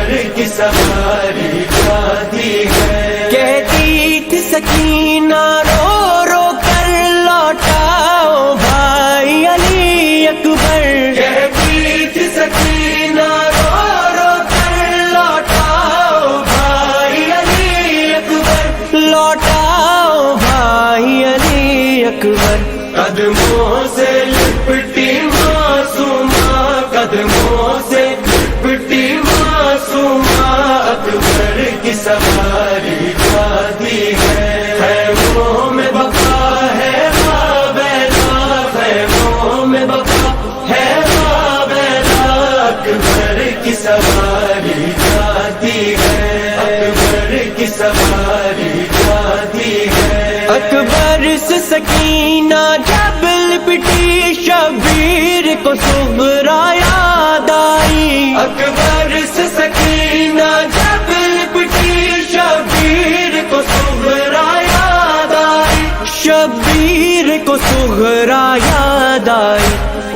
اکبر کی سواری جاتی ہے. کہتی تھی سکینہ رو رو کر لوٹاؤ بھائی علی اکبر. کہتی تھی سکینہ رو رو کر لوٹاؤ بھائی علی اکبر. لوٹاؤ بھائی علی اکبر. قدموں سے لپٹی معصومہ, قدموں سے لپٹی معصومہ, اکبر کی سواری جاتی ہے. خیموں میں بقا ہے مابینا, خیموں میں بقا ہے مابینا, اکبر کی سواری جاتی ہے, اکبر کی سواری جاتی ہے. اکبر سے سکینہ جب لپٹی شبیر کو صغرا یاد آئی. اکبر سے سکینہ جب لپٹی شبیر کو صغرا یاد آئی. شبیر کو صغرا یاد آئی.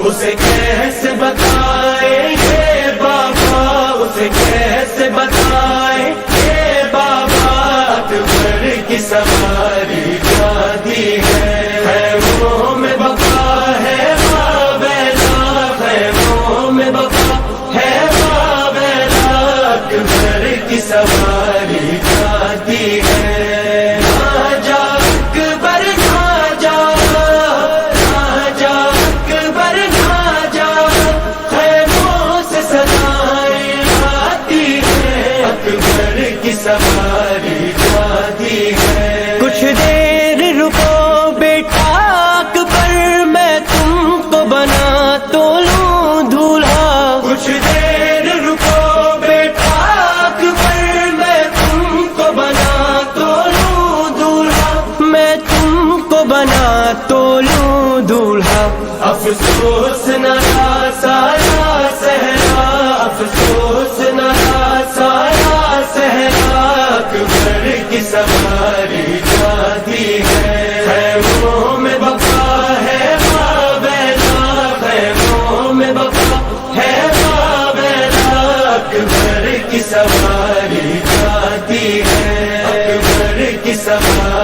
اسے کیسے بتائے یہ بابا, اسے کیسے بتائے یہ بابا, اکبر کی سواری جاتی ہے. خیموں میں بقا ہے مابینا, خیموں میں بقا ہے مابینا, اکبر کی سواری جاتی ہے. نہ جا اکبر نہ جا, نہ جا اکبر نہ جا, خیموں سے صدائیں آتی ہے, اکبر کی سواری جاتی ہے. کچھ دیر رکو بیٹا اکبر, میں تم کو بنا تو لوں دولہا. کچھ دیر رکو بیٹا اکبر, میں تم کو بنا تو لوں دولہا. میں تم کو بنا تو لوں دولہا. افسوس نہ سایہ صحرا, افسوس نہ سایہ صحرا, اکبر کی سواری جاتی ہے. خیموں میں بقا ہے مابینا, خیموں میں بقا ہے مابینا, اکبر کی سواری جاتی ہے, اکبر کی سواری